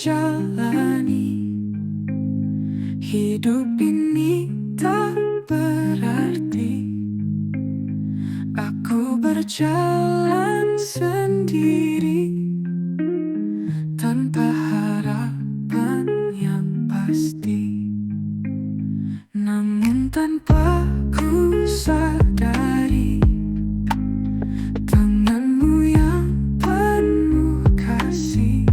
jalani. Hidup ini tak berarti. Aku berjalan sendiri tanpa harapan yang pasti. Namun tanpa ku sadari, tanganmu yang penuh kasih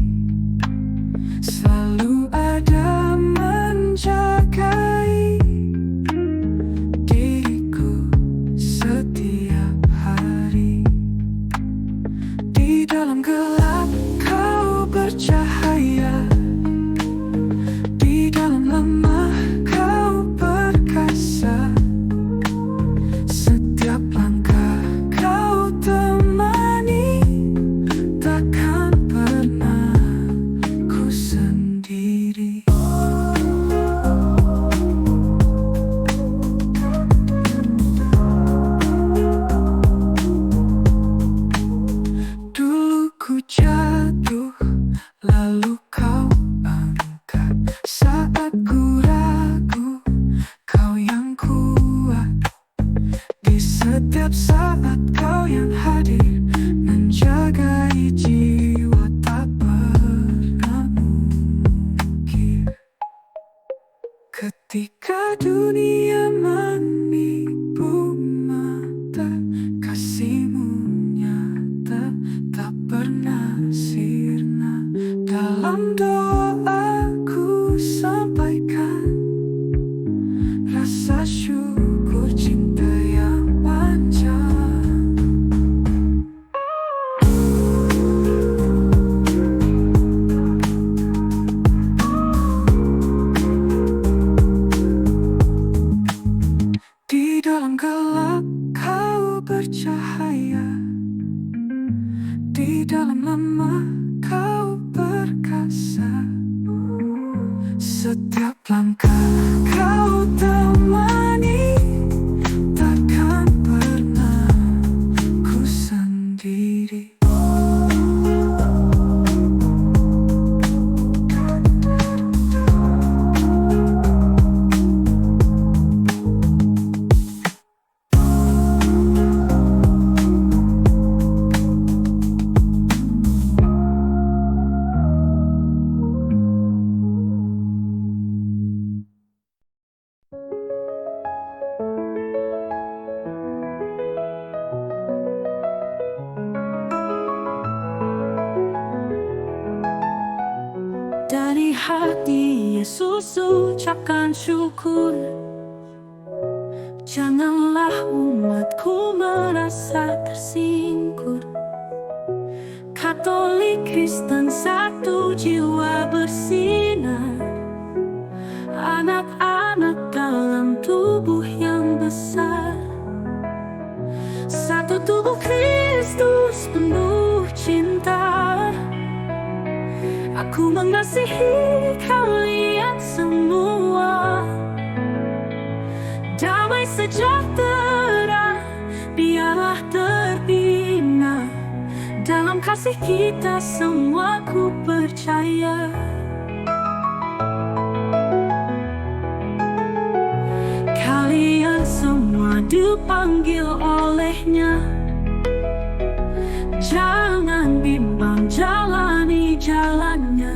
selalu ada menjagai diriku setiap hari. Di dalam gelap kau bercahaya, di dalam lemah kau perkasa. Setiap langkah kau temani, takkan pernah ku sendiri. Dulu ku jatuh, lalu kau angkat. Saat ku ragu, kau yang kuat. Di setiap saat kau yang hadir, menjagai jiwa tak pernah mungkir. Ketika dunia menipu mata, kasihmu nyata tak pernah sirna. Dalam doa ku sampaikan rasa syukur cinta yang panjang. Di dalam gelap kau bercahaya, di dalam lemah kau perkasa. Setiap langkah kau temani, takkan pernah ku sendiri. Dari hati Yesus ucapkan syukur. Janganlah umatku merasa tersingkur. Katolik Kristen satu jiwa bersinar, anak-anak dalam tubuh yang besar. Satu tubuh Kristus penuh cinta. Aku mengasihi kalian semua. Damai sejahtera biarlah terbina. Dalam kasih kita semua ku percaya. Kalian semua dipanggil olehnya. Jangan bimbang, jalani jalannya.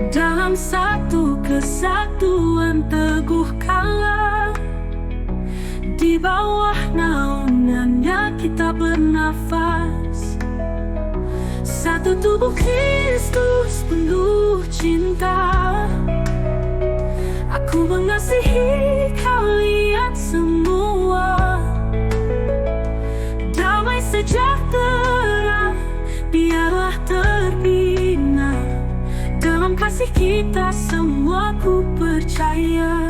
Dalam satu kesatuan teguhkanlah. Di bawah naungannya kita bernafas. Satu tubuh Kristus penuh cinta. Aku mengasihi kalian semua. Damai sejahtera biarlah terbina. Dalam kasih kita semua ku percaya.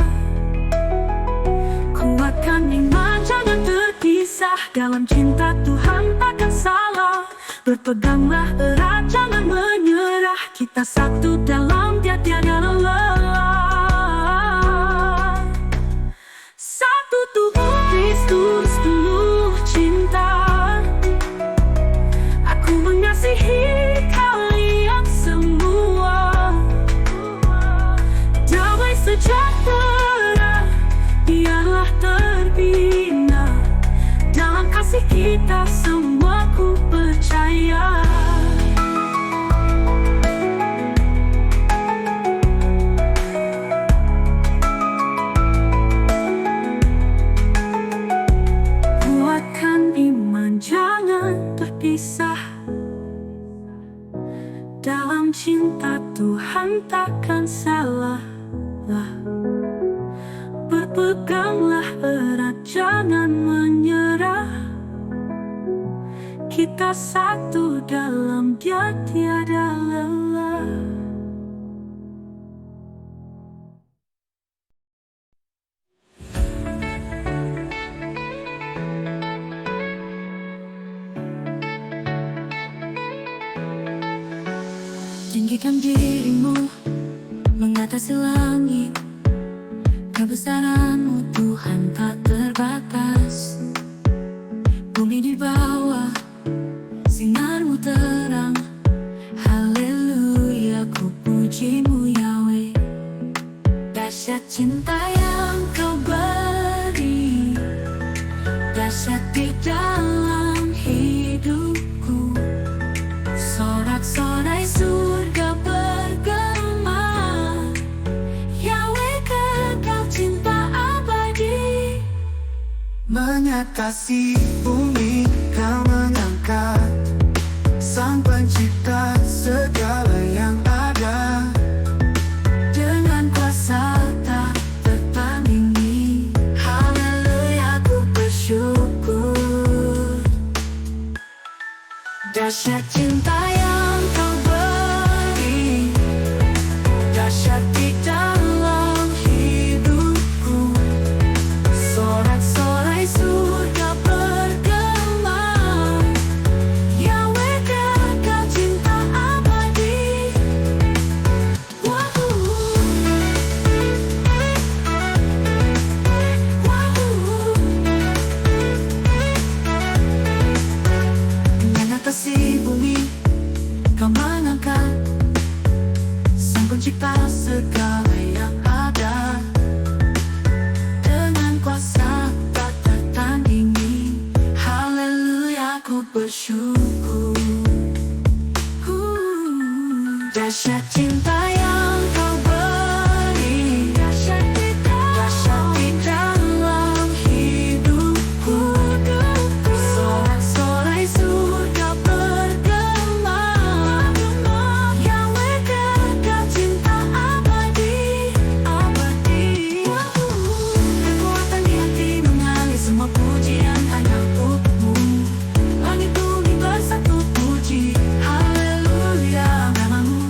Kuatkan iman, jangan terpisah. Dalam cinta Tuhan takkan salah. Berpeganglah erat, jangan menyerah. Kita satu dalam Dia, tiada lelah. Satu tubuh Kristus penuh cinta. Aku mengasihi kalian semua. kita semua, ku percaya. Kuatkan iman, jangan terpisah. Dalam cinta Tuhan takkan salah. Berpeganglah erat, jangan menyerah. Kita satu dalam Dia, tiada lelah. Tinggikan dirimu, mengatasi langit. Kebesaran-Mu Tuhan tak terbatas. Bumi di bawah, sinar-Mu terang. Haleluya, ku puji-Mu Yahweh. Dahsyat cinta yang Kau beri, dahsyat di dalam hidupku. Sorak-sorai surga bergema, Yahweh kekal cinta abadi. Mengatasi bumi Kau mengangkat, Sang Pencipta segala yang ada. Dengan kuasa tak tertandingi, haleluya, ku bersyukur. Dahsyat cinta yang Kau beri, dahsyat di dalam hidupku. Sorak-sorai surga bergema, Yahweh kekal cinta abadi. Wahoo, wahoo. Mengatasi bumi Kau mengangkat, Sang Pencipta segala yang ada. Dengan kuasa tak tertandingi, haleluya, ku bersyukur. Dahsyat cinta yang Kau beri, dahsyat di dalam hidupku. Sorak-sorai surga bergema, Yahweh kekal cinta abadi. Kekuatan di hati mengalir, semua pujian hanya untuk-Mu. Langit bumi bersatu puji, haleluya, namamu.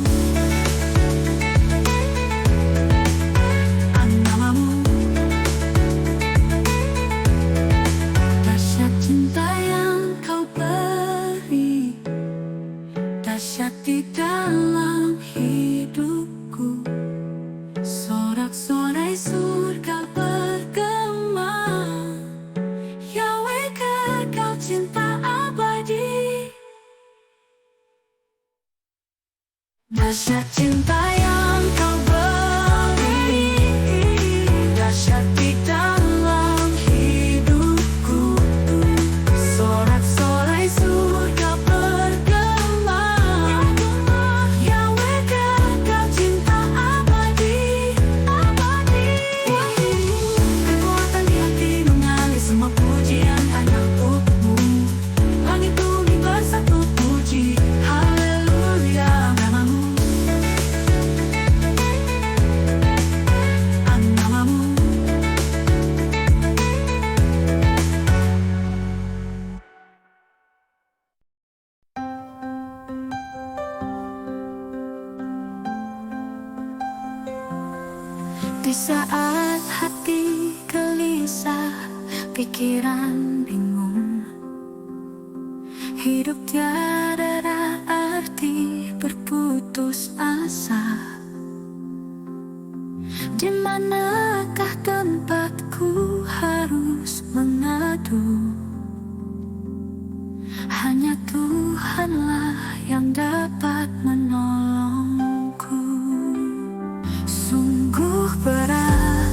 Namamu. Dahsyat cinta yang Kau beri, dahsyat di dalam hidupku. Sorak-sorai surga bergema, Yahweh kekal cinta abadi. Dahsyat cinta yang Kau beri, dahsyat di dalam hidupku. Sorak-sorai surga bergema, Yahweh kekal cinta abadi. Kekuatan di hati mengalir, semua pujian hanya untuk-Mu. Langit bumi bersatu puji, haleluya, namamu. Namamu. Di saat hati gelisah, pikiran bingung, hidup tiada arti, berputus asa. Di manakah tempatku harus mengadu? Hanya Tuhanlah yang dapat menolongku. Sungguh berat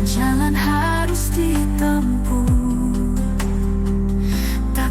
jalan harus ditempuh, tak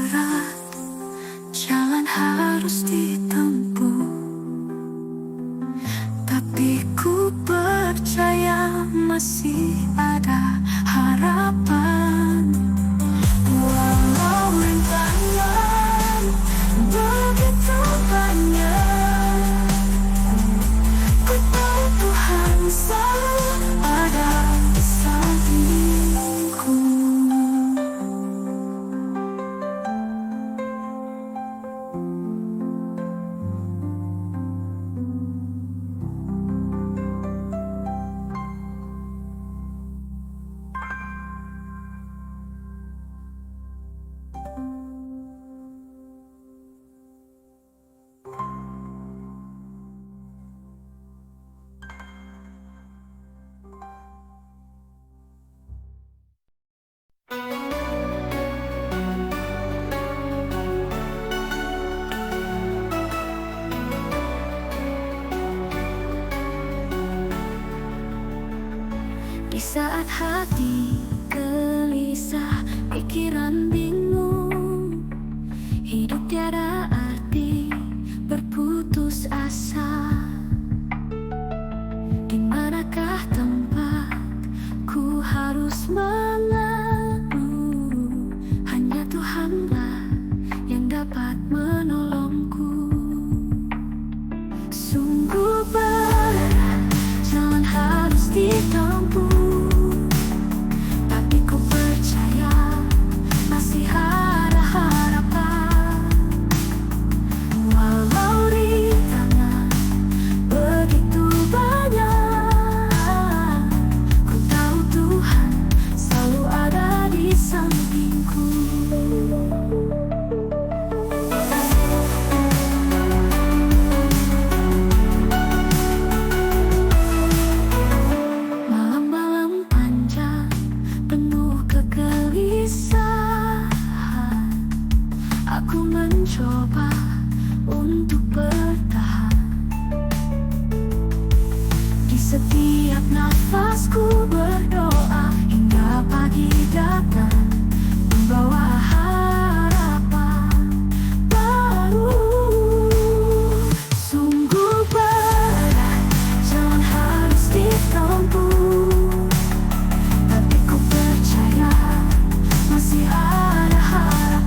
berat, jalan harus ditempuh. Tapi ku percaya masih ada harapan. Walau rintangan begitu banyak, ku tahu Tuhan selalu ada di sampingku. Di saat hati gelisah, pikiran bingung, hidup tiada arti, berputus asa. Di manakah tempat ku harus mengadu? Hanya Tuhanlah yang dapat menolongku. Sungguh berat, jalan harus ditempuh. Aku mencoba untuk bertahan. Di setiap nafasku berdoa hingga pagi datang, membawa harapan baru. Sungguh berat, jalan harus ditempuh. Tapi ku percaya masih ada harapan.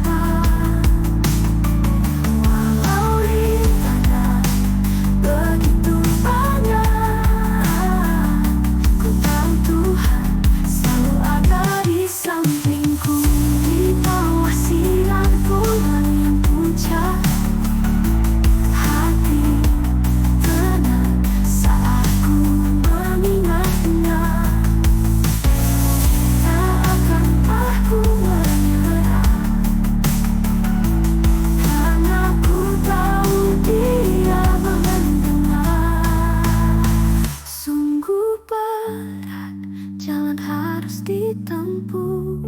Jalan harus ditempuh,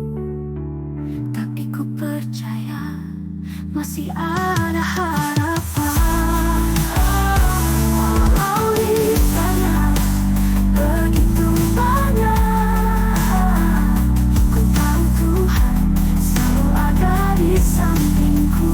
tapi ku percaya masih ada harapan. Walau di sana begitu banyak, ku tahu Tuhan selalu ada di sampingku.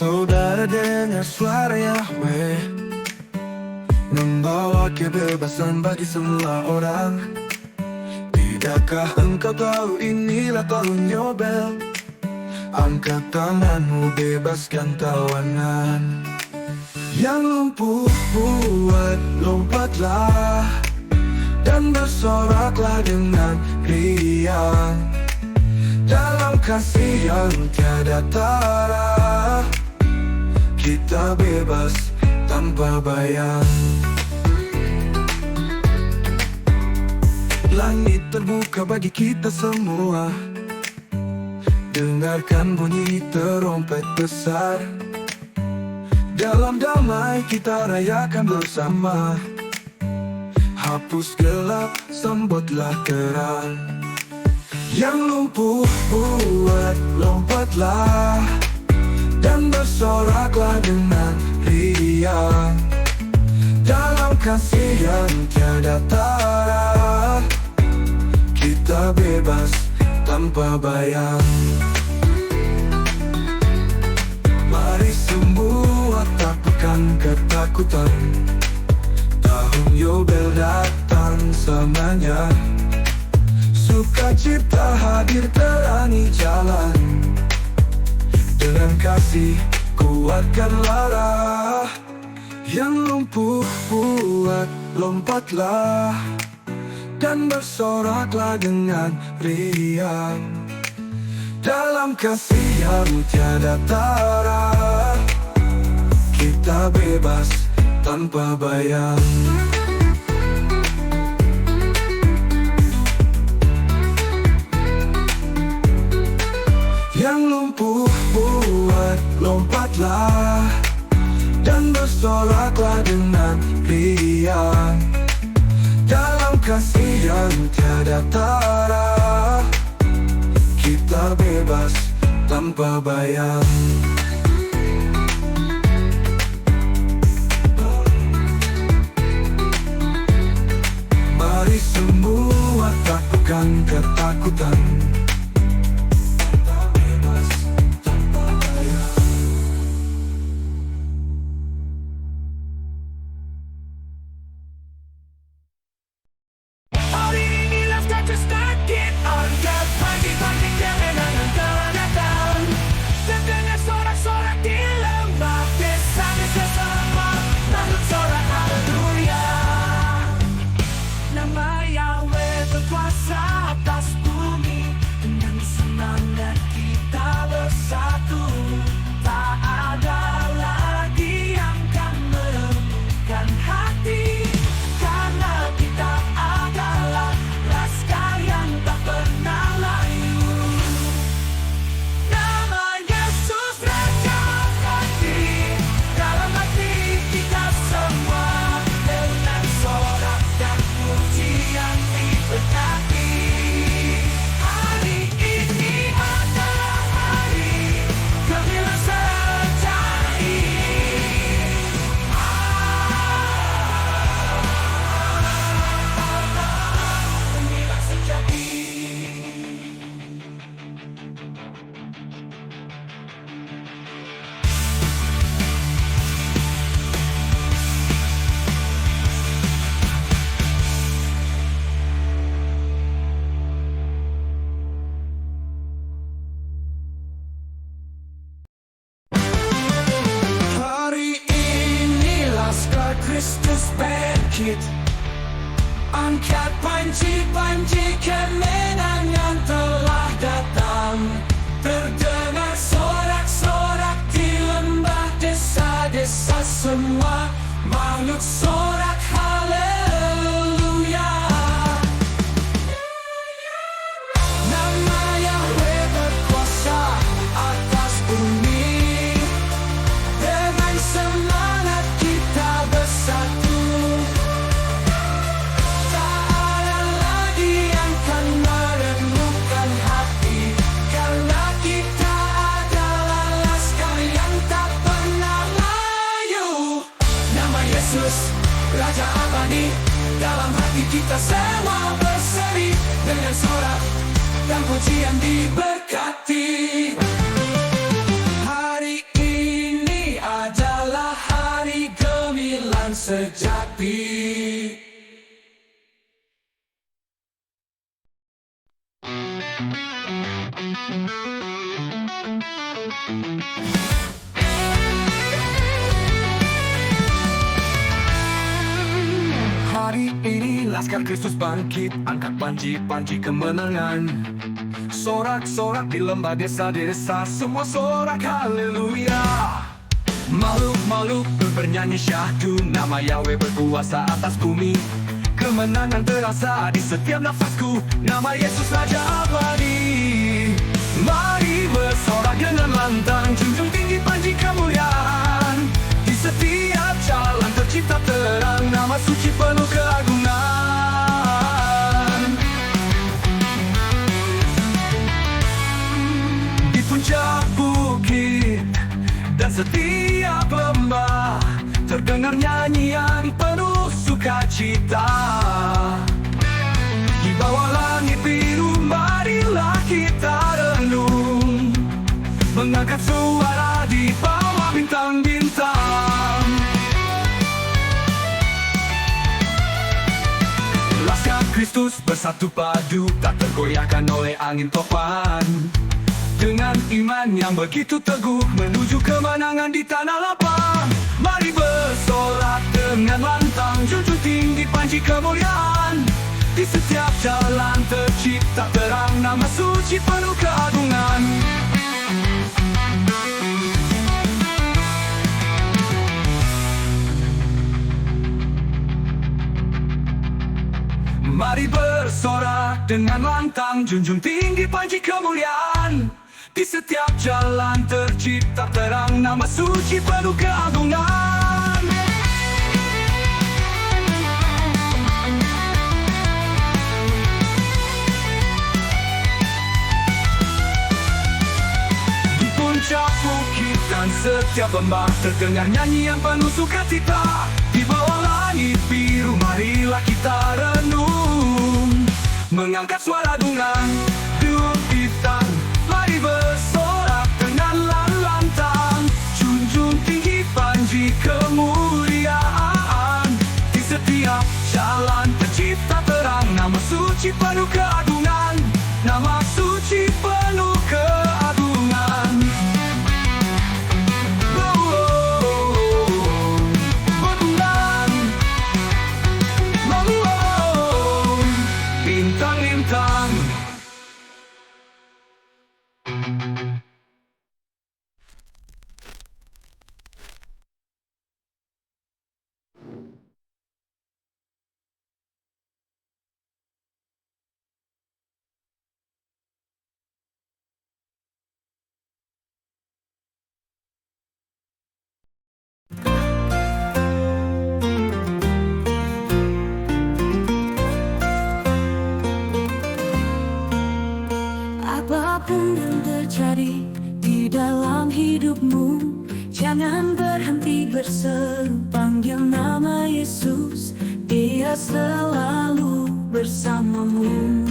Saudara, dengar suara Yahweh membawa kebebasan bagi semua orang. Tidakkah engkau tahu inilah tahun Yobel? Angkat tanganmu, bebaskan tawanan. Yang lumpuh buat lompatlah, dan bersoraklah dengan riang. Dalam kasih yang tiada tara, kita bebas tanpa bayang. Langit terbuka bagi kita semua. Dengarkan bunyi terompet besar. Dalam damai kita rayakan bersama. Hapus gelap, sambutlah terang. Yang lumpuh buat lompatlah, dan bersoraklah dengan riang. Dalam kasih yang tiada tara, kita bebas tanpa bayang. Mari semua takutkan ketakutan. Tahun Yobel datang samanya. Sukacita hadir terangi jalan. Dengan kasih kuatkan lara. Yang lumpuh buat lompatlah, dan bersoraklah dengan riang. Dalam kasih yang tiada tara, kita bebas tanpa bayang. Yang lumpuh buat lompatlah, dan bersoraklah dengan riang. Dalam kasih yang tiada tara, kita bebas tanpa bayang. Mari semua takutkan ketakutan. Kristus bangkit, angkat panji-panji kemenangan telah datang. Terdengar sorak-sorak di lembah, desa-desa semua makhluk sorak haleluya. Nama Yahweh berkuasa atas bumi. Dengan semangat kita bersatu. Tak ada lagi yang kan meremukkan hati, karena kita adalah laskar yang tak pernah layu. Nama Yesus, Raja Abadi, dalam hati kita semua berseri. Dengan sorak dan pujian diberkati. Hari ini adalah hari gemilang sejati. Hari ini Laskar Kristus bangkit, angkat panji-panji kemenangan. Sorak-sorak di lembah, desa-desa, semua sorak haleluya. Makhluk-makhluk bernyanyi syahdu, nama Yahweh berkuasa atas bumi. Kemenangan terasa di setiap nafasku, nama Yesus Raja abadi. Mari bersorak dengan lantang, junjung tinggi panji kemuliaan. Di setiap jalan tercipta terang, nama suci penuh keagungan. Di puncak bukit dan setiap lembah, terdengar nyanyian penuh sukacita. Di bawah langit biru marilah kita renung, mengangkat suara di bawah bintang-bintang. Laskar Kristus bersatu padu, tak tergoyahkan oleh angin topan. Dengan iman yang begitu teguh, menuju kemenangan di tanah lapang. Mari bersorak dengan lantang, junjung tinggi panji kemuliaan. Di setiap jalan tercipta terang, nama suci penuh keagungan. Mari bersorak dengan lantang, junjung tinggi panji kemuliaan. Di setiap jalan tercipta terang, nama suci penuh keagungan. Di puncak bukit dan setiap lembah, terdengar nyanyian penuh sukacita. Di bawah langit biru marilah kita renung, mengangkat suara dengan bintang. Mari bersorak dengan lantang, junjung tinggi panji kemuliaan. Di setiap jalan tercipta terang, nama suci penuh keagungan. Nama suci penuh keagungan. Bintang-bintang. Apapun yang terjadi di dalam hidupmu, jangan berhenti berseru, panggil nama Yesus. Dia selalu bersamamu.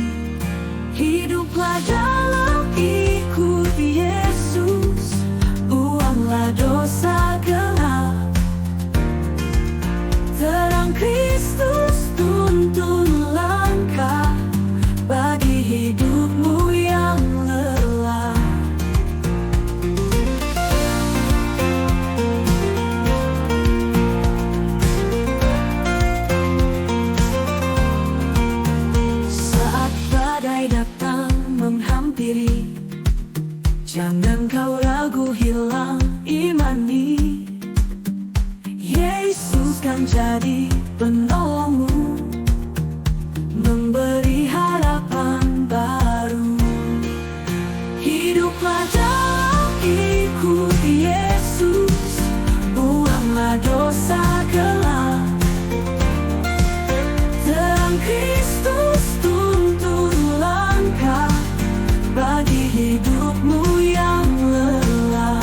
Hiduplah dalam ikut Yesus, buanglah dosa gelap. Terang Kristus tuntun langkah bagi hidupmu yang lelah. Saat badai datang menghampiri, jangan kau ragu, hilang imani. Yesus kan jadi penolongmu, memberi harapan baru. Hiduplah dalam ikut Yesus, buanglah dosa gelap. Terang Kristus tuntun langkah bagi hidupmu yang lelah.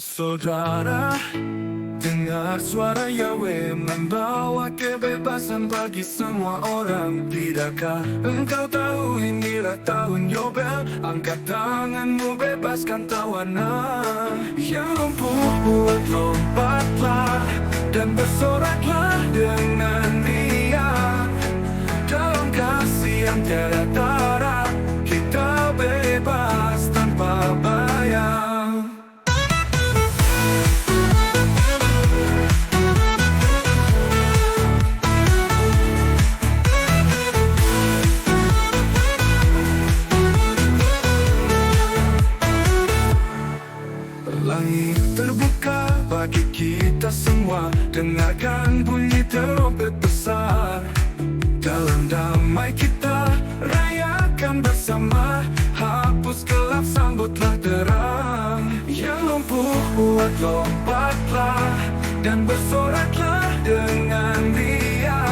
Saudara, dengar suara Yahweh membawa kebebasan bagi semua orang. Tidakkah engkau tahu inilah tahun Yobel? Angkat tanganmu, bebaskan tawanan. Yang lumpuh buat lompatlah dan bersoraklah dengan Dia. Dalam kasih yang tiada tara, kita bebas tanpa bayar. Langit terbuka bagi kita semua. Dengarkan bunyi terompet besar. Dalam damai kita rayakan bersama. Hapus gelap, sambutlah terang. Yang lumpuh buat lompatlah dan bersoraklah dengan Dia.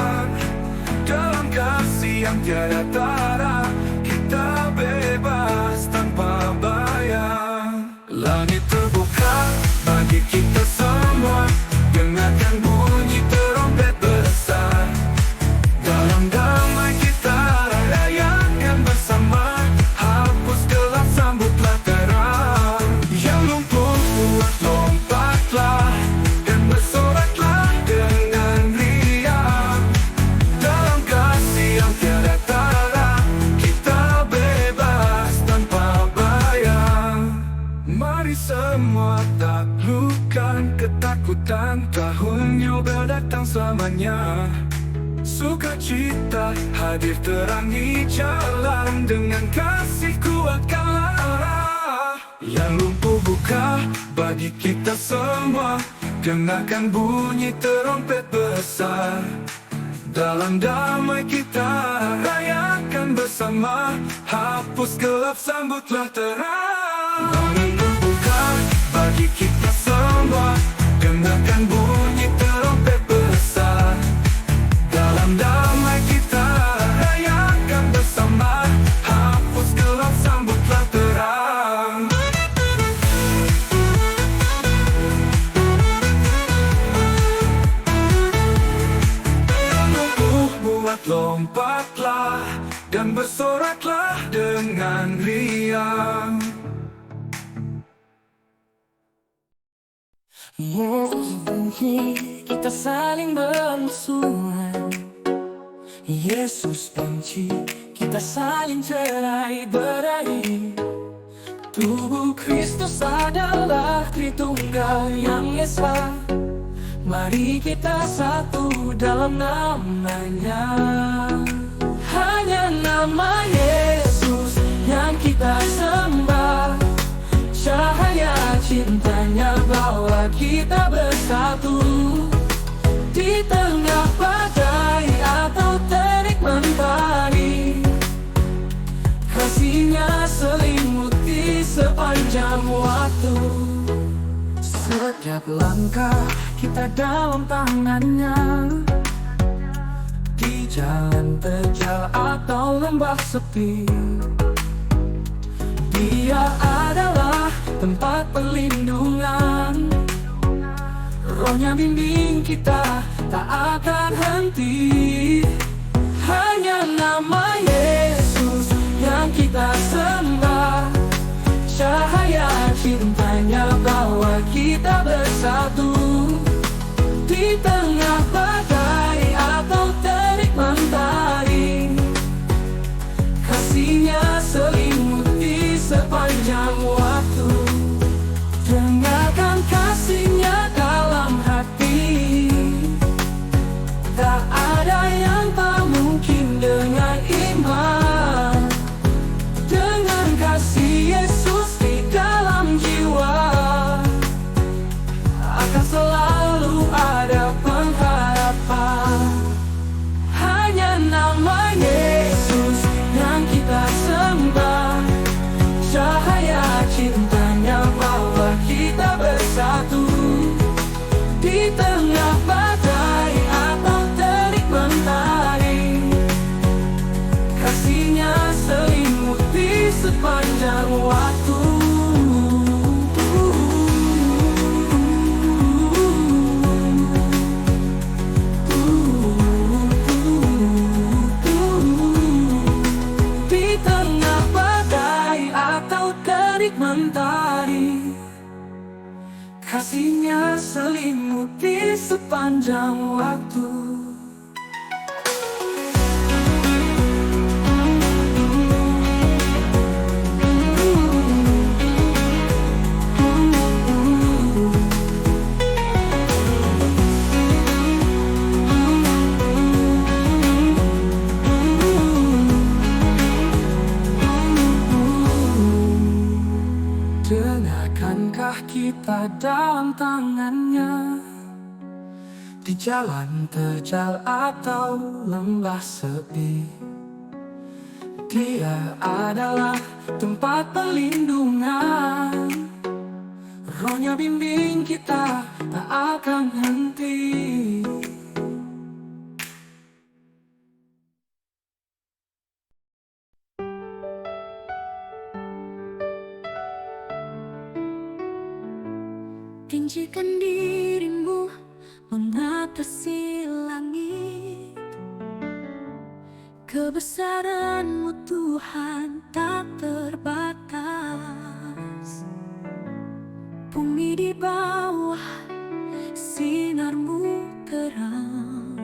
Dalam kasih yang tiada tara, kita bebas tanpa bayar. Langit terbuka bagi kita semua. Dengarkan bunyi terompet besar. Dalam damai kita rayakan bersama. Hapus gelap, sambutlah terang. Yang lumpuh buat lompatlah dan bersoraklah dengan Dia. Dalam kasih yang tiada tara, kita bebas tanpa bayar. Mari semua taklukkan ketakutan. Tahun Yobel datang selamanya. Sukacita hadir, terangi jalan. Dengan kasih kuatkanlah arah. Yang lumpuh buka bagi kita semua. Dengarkan bunyi terompet besar. Dalam damai kita rayakan bersama. Hapus gelap, sambutlah terang. Langit terbuka bagi kita semua. Dengarkan bunyi terompet besar. Dalam damai kita rayakan bersama. Hapus gelap, sambutlah terang. Lumpuh buat lompatlah dan bersoraklah dengan riang. Kita saling bermusuhan. Yesus benci, kita saling cerai berai. Tubuh Kristus adalah Tritunggal yang esa. Mari kita satu dalam namanya. Hanya nama Yesus yang kita sembah. Cahaya cintanya bawa kita bersatu. Di tengah badai atau terik mentari, kasih-Nya selimuti sepanjang waktu. Setiap langkah kita dalam tangan-Nya. Di jalan terjal atau lembah sepi, Dia adalah tempat perlindungan. Roh-Nya bimbing kita, tak akan henti. Hanya nama Yesus yang kita sembah. Cahaya cintanya bawa kita bersatu. Di tengah badai atau terik mentari, kasih-Nya selimuti sepanjang waktu. Dengarkan kasih-Nya dalam hati. Tak ada yang tak kasihnya selimuti sepanjang waktu. Dengarkankah kita dalam tangannya, di jalan terjal atau lembah sepi? Dia adalah tempat perlindungan. Rohnya bimbing kita tak akan henti. Tinggikan dirimu mengatasi langit. Kebesaran-Mu Tuhan tak terbatas. Bumi di bawah sinar-Mu terang.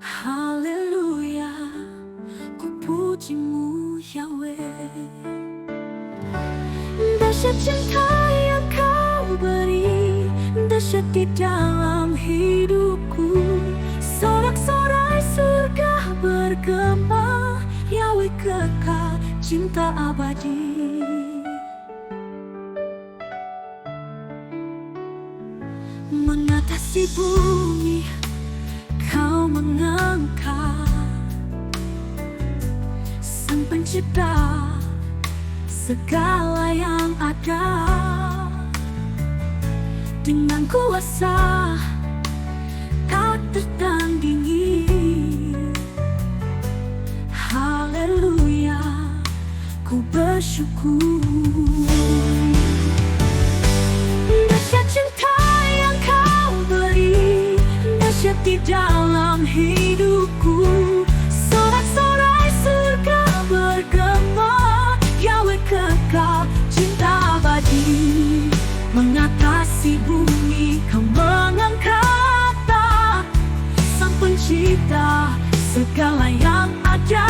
Haleluya, ku puji-Mu Yahweh. Dahsyat cinta yang Kau beri, dahsyat di dalam hidupku. Sorak-sorai surga bergema, Yahweh kekal, cinta abadi. Mengatasi bumi, Kau mengangkat. Sang Pencipta segala yang ada, dengan kuasa tak tertandingi. Haleluya, ku bersyukur. Dahsyat cinta yang Kau beri, dahsyat di dalam hidupku. Sorak-sorai surga bergema, Yahweh kekal, cinta abadi. Mengatasi bumi, Kau mengangkat tak. Sang Pencipta segala yang ada,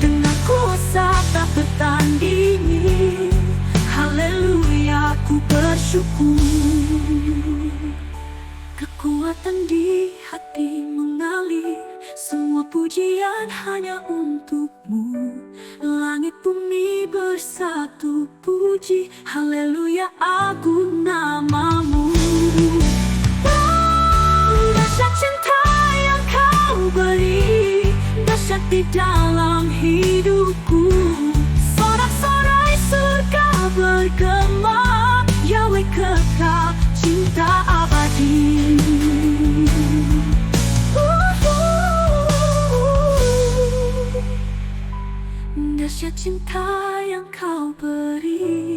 dengan kuasa tak tertandingi. Haleluya, ku bersyukur. Kekuatan di hati mengalir, semua pujian hanya untuk-Mu. Langit bumi bersatu puji, haleluya, agung nama-Mu. Dahsyat cinta yang Kau beri, dahsyat di dalam hidupku. Sorak-sorai surga bergema, Yahweh kekal, cinta abadi. Dahsyat cinta yang Kau beri.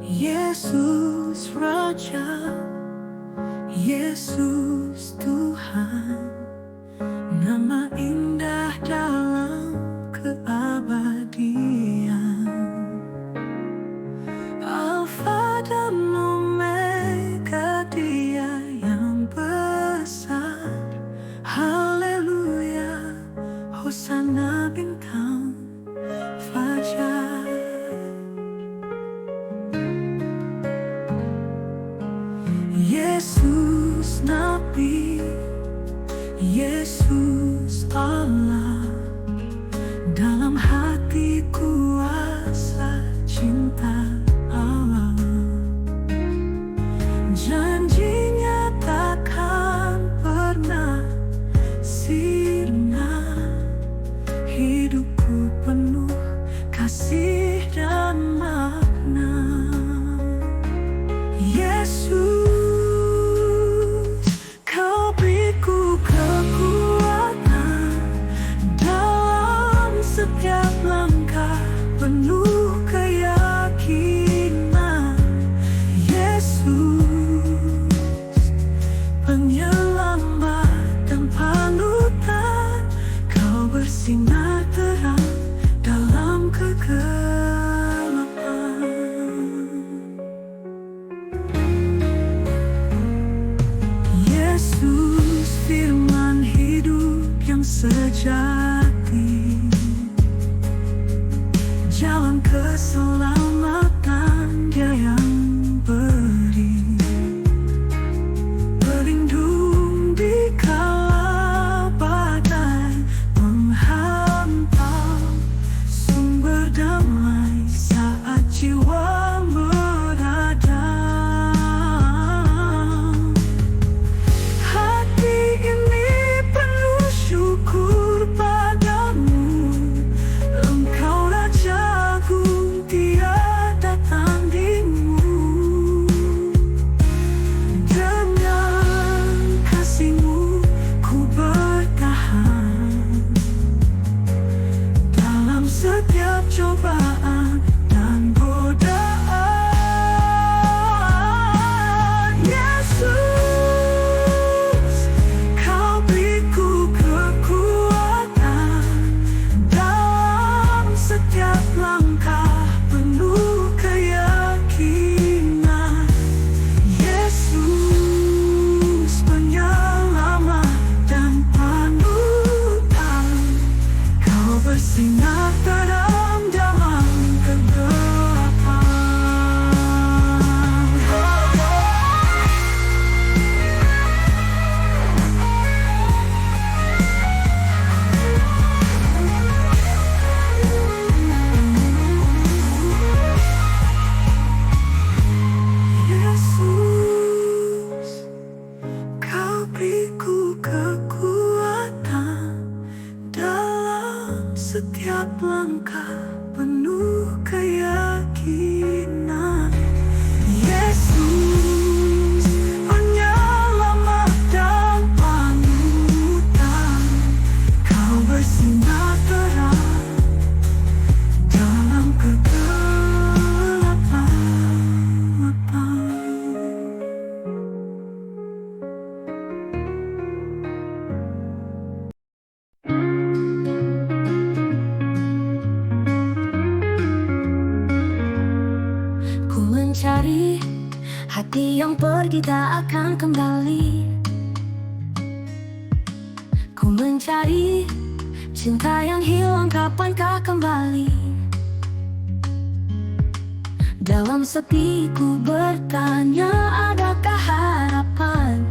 Yesus Raja, Yesus Tuhan, nama indah dalam keabadian. Alfa dan Omega, Dia yang besar. Haleluya, Hosana bintang fajar. Yesus Nabi, Yesus Allah, dalam hati kuasa cinta Allah. Janjinya takkan pernah sirna, hidupku penuh kasih dan makna. sejati, jalan keselamatan Dia yang beri, pelindung di kala badai menghantam, sumber damai saat jiwa meradang. Hati ini penuh syukur padamu, Engkau Raja Agung, tiada tandingmu. Dengan kasih-Mu ku bertahan dalam setiap cobaan dan godaan. Yesus, Kau beriku kekuatan dalam setiap langkah, penuh keyakinan. Yesus, penyelamat dan panutan, Kau bersinar terang dalam kegelapan. Yesus, Kau beriku kekuatan dalam setiap langkah, penuh keyakinan. Yesus, penyelamat dan panutan, Kau bersinar terang dalam kegelapan. Ku mencari hati yang pergi tak akan kembali. Ku mencari cinta yang hilang, kapankah kembali? Dalam sepi ku bertanya, adakah harapan?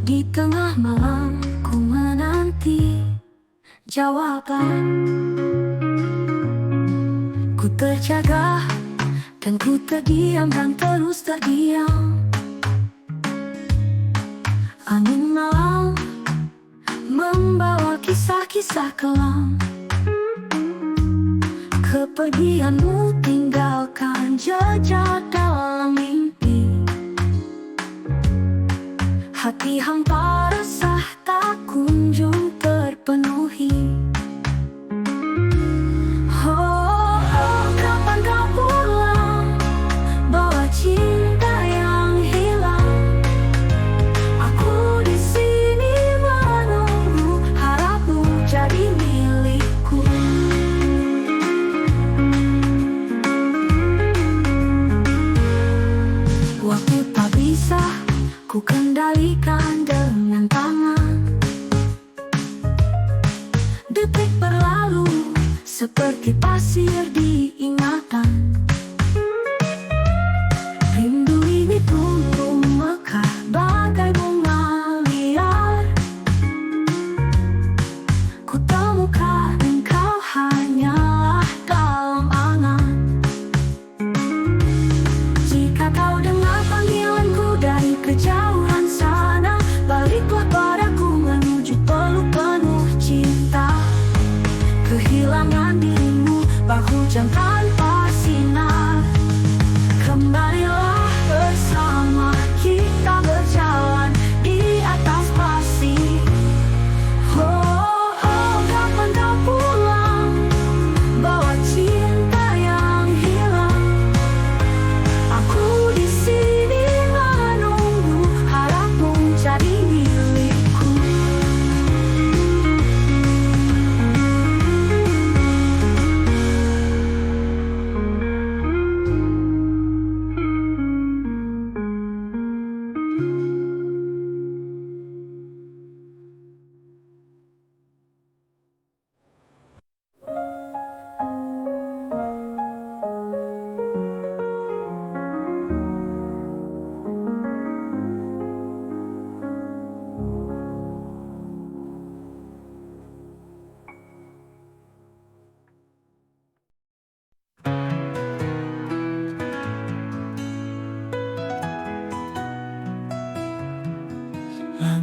Di tengah malam ku menanti jawaban. Ku terjaga dan ku terdiam dan terus terdiam. Angin malam membawa kisah-kisah kelam. Kepergianmu tinggalkan jejak dalam mimpi. Hati hampa resah tak kunjung terpenuhi. Oh, kapan kau pulang, bawa cinta yang hilang? Aku di sini menunggu, harapmu jadi milikku. Waktu tak bisa ku kendalikan dengan tangan. Detik berlalu seperti pasir di ingatan. Rindu ini tumbuh mekar bagai bunga liar. Ku temukan engkau hanyalah dalam angan. Jika kau dengar panggilanku dari kejauhan sana, baliklah padaku menuju peluk penuh cinta. Kehilangan dirimu, bahujan tanpa sinar.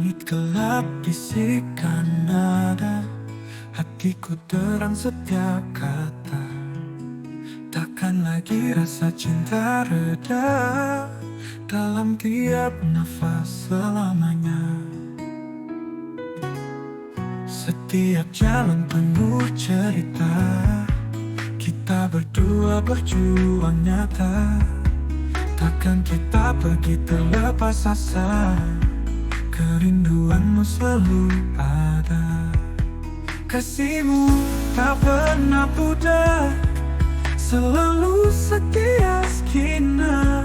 Langit gelap bisikan nada, hatiku terang setiap kata. Takkan lagi rasa cinta reda dalam tiap nafas selamanya. Setiap jalan penuh cerita, kita berdua berjuang nyata. Takkan kita pergi terlepas asa, kerinduanmu selalu ada. Kasihmu tak pernah pudar, selalu setia skina.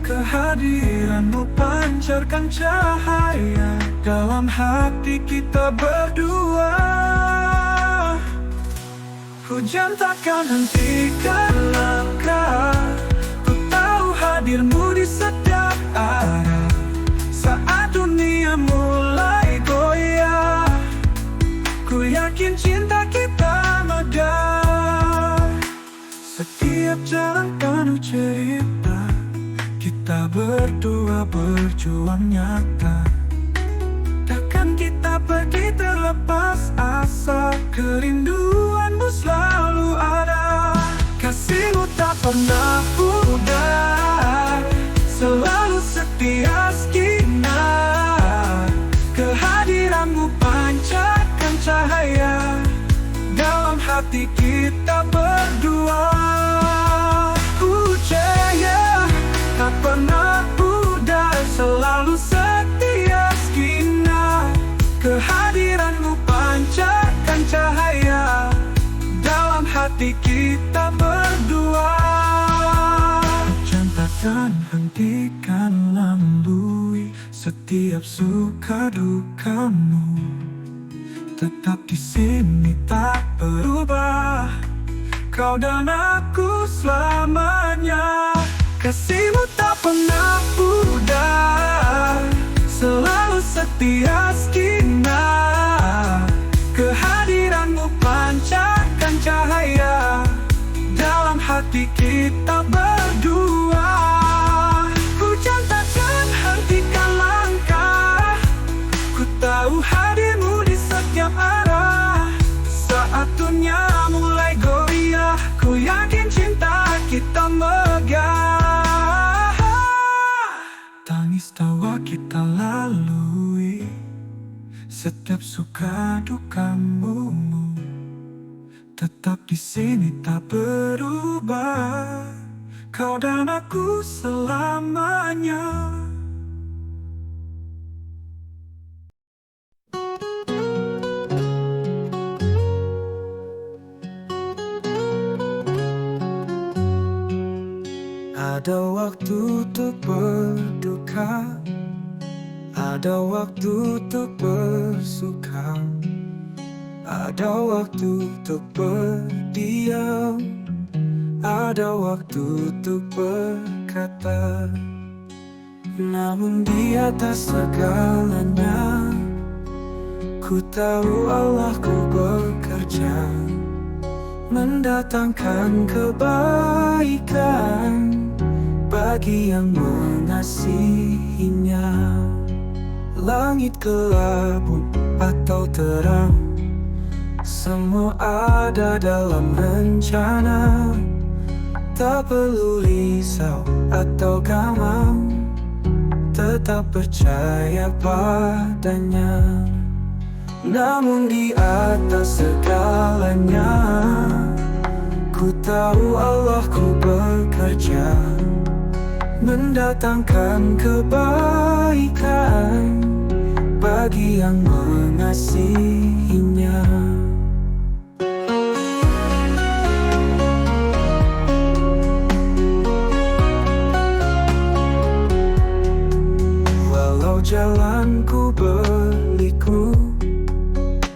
Kehadiranmu pancarkan cahaya dalam hati kita berdua. Hujan takkan hentikan langkah, ku tahu hadirmu di setiap arah. Saat dunia mulai goyah, ku yakin cinta kita megah. Setiap jalan penuh cerita, kita berdua berjuang nyata. Takkan kita pergi terlepas asa, kerinduanmu selalu ada. Kasihmu tak pernah pudar, selalu setia skina. Kehadiranmu pancarkan cahaya dalam hati kita berdua. Jaya tak pernah pudar, selalu setia skina. Kehadiranmu pancarkan cahaya dalam hati kita berdua. Hujan takkan hentikan lalui setiap suka dukamu. Tetap di sini tak berubah, kau dan aku selamanya. Kasihmu tak pernah pudar, selalu setia skina. Kehadiranmu pancarkan cahaya dalam hati kita berdua. Hujan takkan hentikan langkah, ku tahu hadirmu di setiap arah. Saat dunia mulai goyah, ku yakin cinta kita megah. Tangis tawa kita lalui setiap suka dukamu. Tetap di sini tak berubah, kau dan aku selamanya. Ada waktu untuk berduka, ada waktu untuk bersuka, ada waktu untuk berdiam, ada waktu untuk berkata. Namun di atas segalanya, ku tahu Allah ku bekerja mendatangkan kebaikan bagi yang mengasihinya. Langit gelap atau terang, semua ada dalam rencana. Tak perlu risau atau gamang, tetap percaya padanya. Namun di atas segalanya, ku tahu Allah ku bekerja mendatangkan kebaikan bagi yang mengasihinya. Walau jalanku berliku,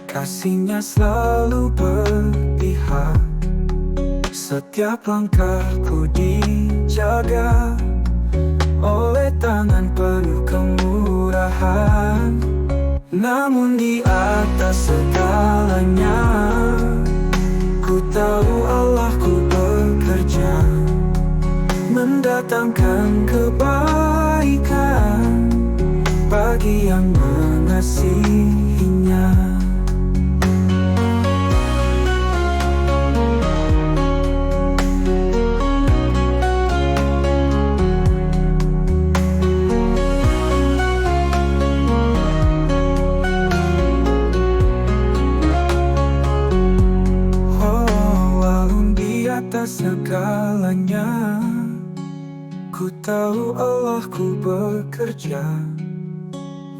kasihnya selalu berpihak. Setiap langkahku dijaga oleh tangan penuh kemurahan. Namun di atas segalanya, ku tahu Allah ku bekerja mendatangkan kebaikan bagi yang mengasihinya. Atas segalanya, ku tahu Allah ku bekerja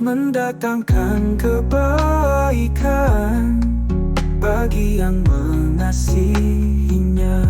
mendatangkan kebaikan bagi yang mengasihinya.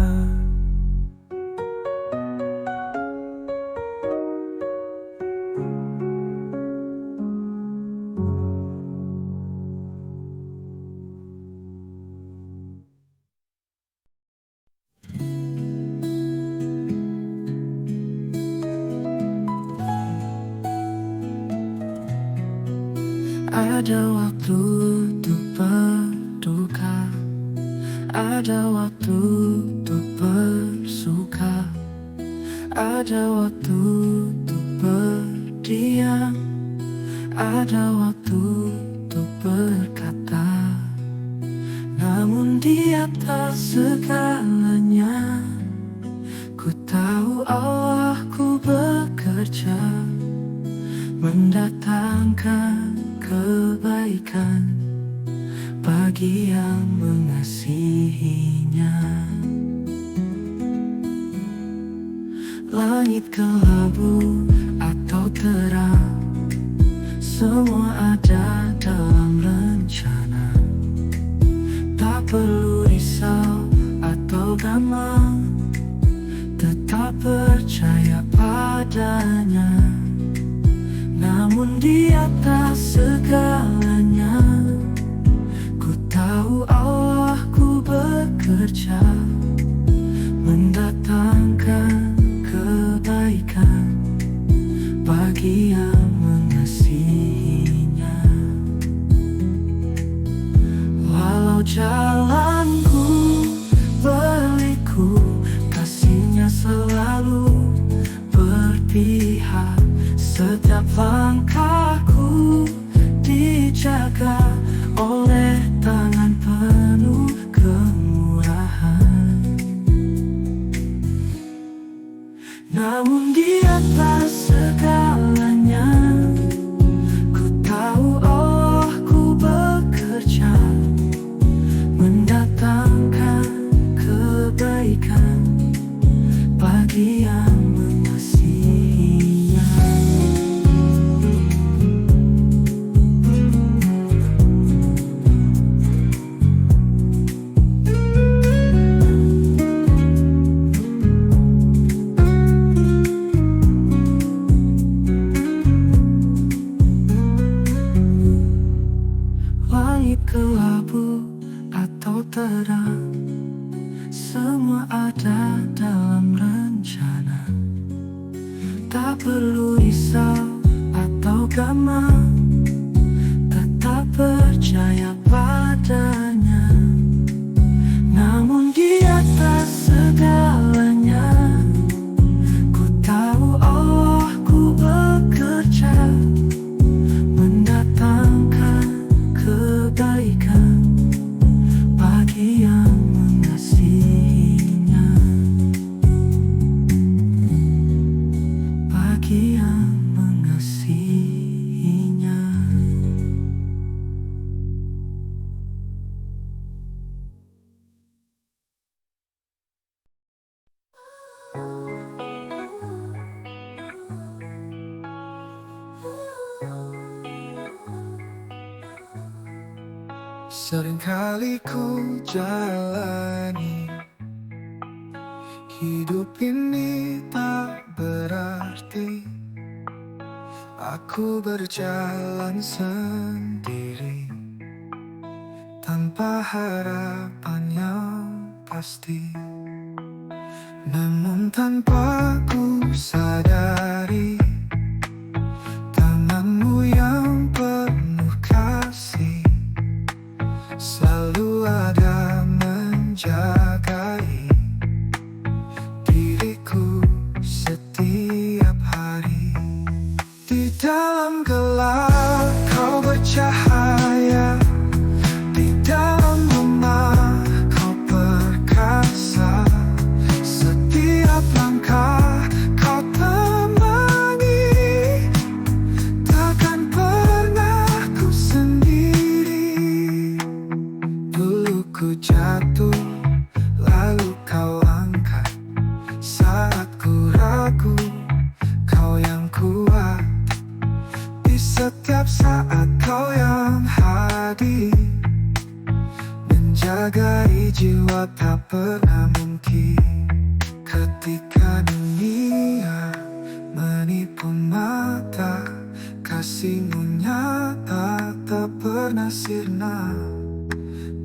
Ada waktu untuk berduka, ada waktu untuk bersuka, ada waktu untuk berdiam, ada waktu untuk berkata. Namun di atas segalanya, ku tahu Allah ku bekerja mendatangkan kebaikan bagi yang mengasihinya. Langit kelabu atau terang, semua ada dalam rencana. Tak perlu risau atau gamang, tetap percaya padanya. Namun di atas segalanya, ku tahu Allah ku bekerja mendatangkan kebaikan bagi yang mengasihinya. Walau jalanku berliku, kasihnya selalu berpihak. Setiap langkahku dijaga oleh tangan penuh kemurahan. Namun di atas segalanya, ku tahu Allah ku bekerja mendatangkan kebaikan bagi yang mengasihinya. Langit kelabu atau terang, semua ada dalam rencana. Tak perlu risau atau gamang, tetap percaya padanya. Namun di atas segalanya, ku tahu Allah ku bekerja mendatangkan kebaikan bagi yang mengasihinya, bagi yang mengasihinya. Seringkali ku jalani hidup ini tak berarti. Aku berjalan sendiri tanpa harapan yang pasti. Namun tanpa ku sadari, tanganmu yang penuh kasih selalu ada menjagai diriku setiap hari. Di dalam gelap kau yang hadir, menjagai jiwa tak pernah mungkin. Ketika dunia menipu mata, kasihmu nyata tak pernah sirna.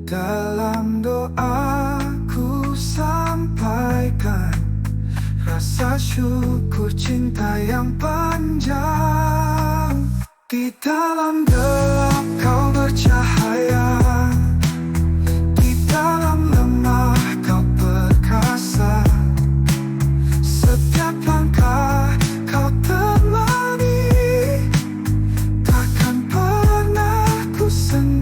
Dalam doaku sampaikan rasa syukur cinta yang panjang. Di dalam gelap kau bercahaya, di dalam lemah kau perkasa. Setiap langkah kau temani, takkan pernah ku sendiri.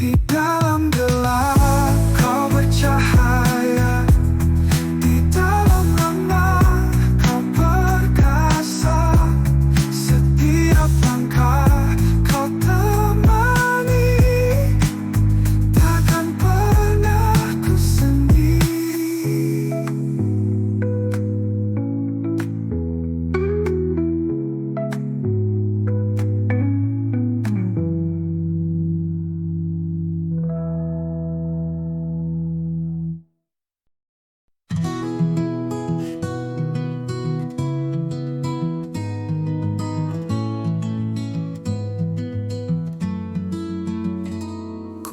Di dalam gelap kau bercahaya, di dalam lemah kau perkasa. Setiap langkah kau temani, takkan pernah ku sendiri.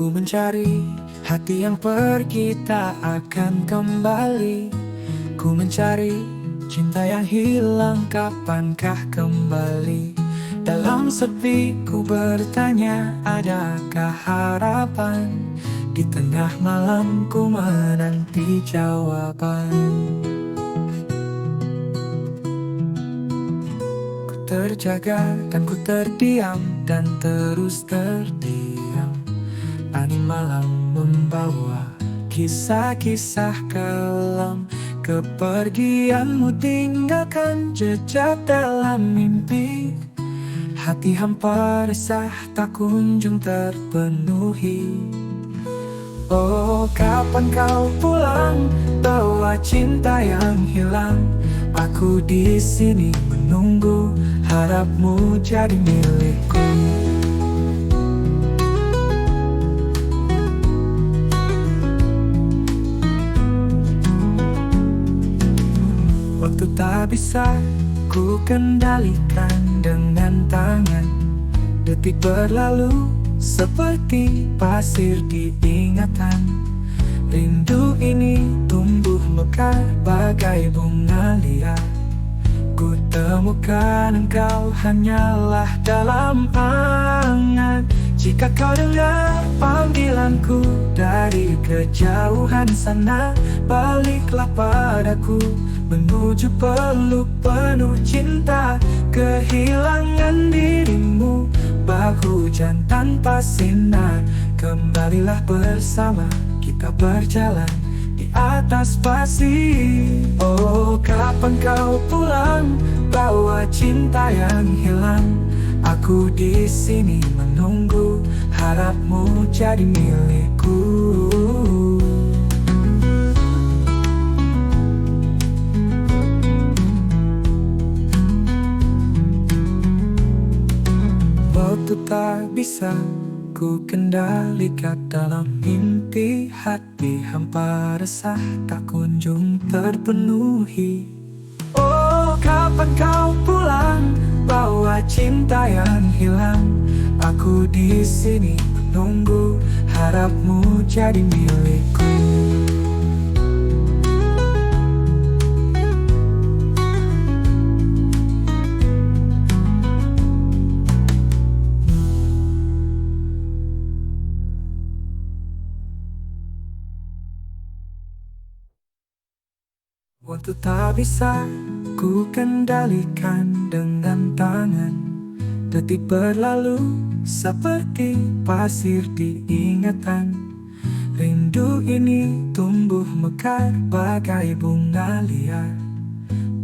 Ku mencari hati yang pergi tak akan kembali. Ku mencari cinta yang hilang, kapankah kembali? Dalam sepi ku bertanya, adakah harapan? Di tengah malam ku menanti jawaban. Ku terjaga dan ku terdiam dan terus terdiam. Angin malam membawa kisah-kisah kelam. Kepergianmu tinggalkan jejak dalam mimpi. Hati hampa resah tak kunjung terpenuhi. Oh, kapan kau pulang bawa cinta yang hilang? Aku di sini menunggu, harapmu jadi milikku. Waktu tak bisa ku kendalikan dengan tangan. Detik berlalu seperti pasir di ingatan. Rindu ini tumbuh mekar bagai bunga liar. Ku temukan engkau hanyalah dalam angan. Jika kau dengar panggilanku dari kejauhan sana, baliklah padaku menuju peluk penuh cinta. Kehilangan dirimu bak hujan tanpa sinar. Kembalilah bersama kita berjalan di atas pasir. Oh, kapan kau pulang bawa cinta yang hilang? Aku di sini menunggu, harapmu jadi milikku. Waktu tak bisa ku kendalikan dalam mimpi. Hati hampa resah tak kunjung terpenuhi. Oh, kapan kau pulang bawa cinta yang hilang? Aku di sini menunggu, harapmu jadi milikku. Waktu tak bisa ku kendalikan dengan tangan. Detik berlalu seperti pasir di ingatan. Rindu ini tumbuh mekar bagai bunga liar.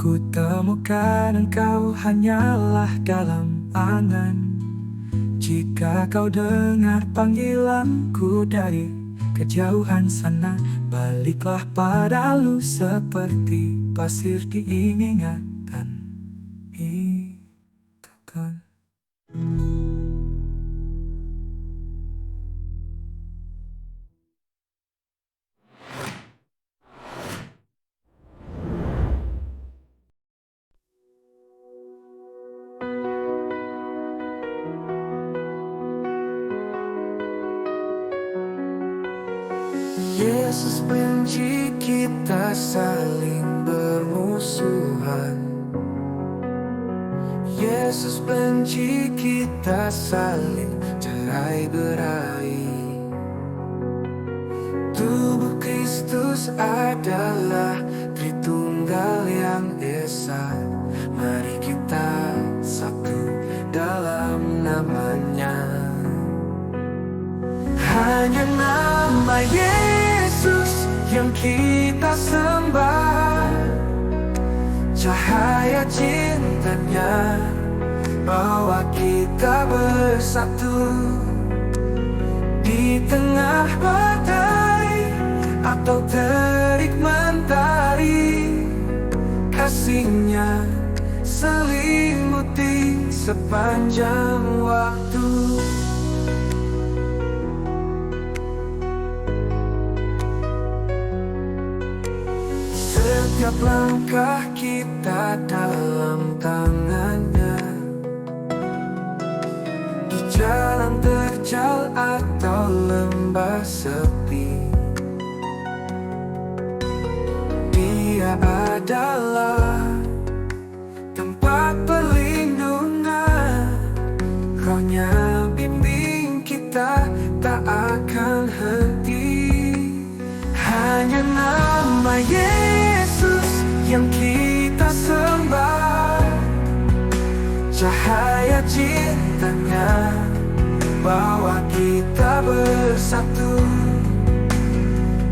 Ku temukan engkau hanyalah dalam angan. Jika kau dengar panggilanku dari kejauhan sana, baliklah padaku seperti pasir di ingatan. Takkan. Yesus benci kita saling bermusuhan. Yesus benci kita saling cerai-berai. Tubuh Kristus adalah Tritunggal yang esa. Mari kita satu dalam namanya. Hanya nama Yesus yang kita sembah. Cahaya cintanya bawa kita bersatu. Di tengah badai atau terik mentari, kasihnya selimuti sepanjang waktu. Setiap langkah kita dalam tangannya. Di jalan terjal atau lembah sepi, Dia adalah tempat perlindungan. Rohnya bimbing kita tak akan henti. Hanya nama Yesus yang kita sembah. Cahaya cintanya bawa kita bersatu.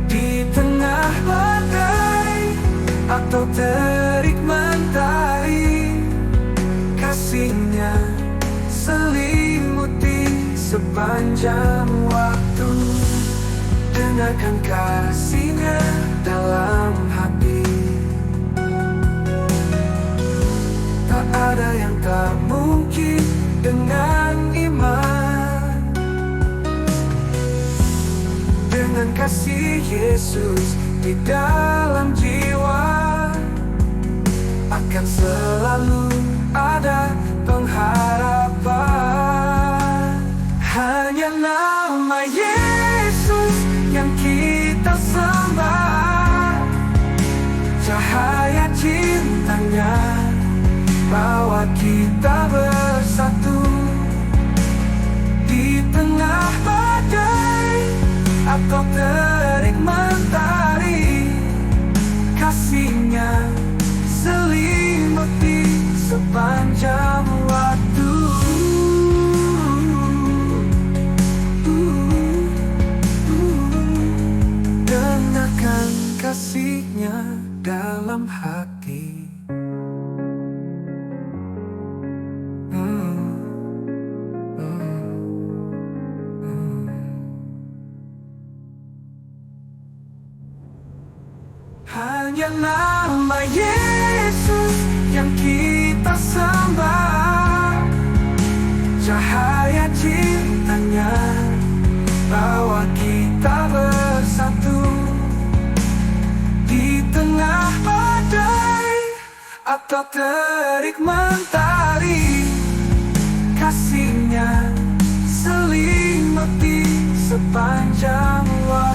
Di tengah badai atau terik mentari, kasihnya selimuti sepanjang waktu. Dengarkan kasihnya dalam hati. Tak ada yang tak mungkin dengan iman. Dengan kasih Yesus di dalam jiwa, akan selalu ada pengharapan. Hanya nama Yesus yang kita sembah. Cahaya cintanya bawa kita bersatu. Di tengah badai atau terik mentari, kasihnya selimuti sepanjang waktu. Dengarkan kasihnya dalam hati. Hanya nama Yesus yang kita sembah. Cahaya cintanya bawa kita bersatu. Di tengah badai atau terik mentari, kasihnya selimuti sepanjang waktu.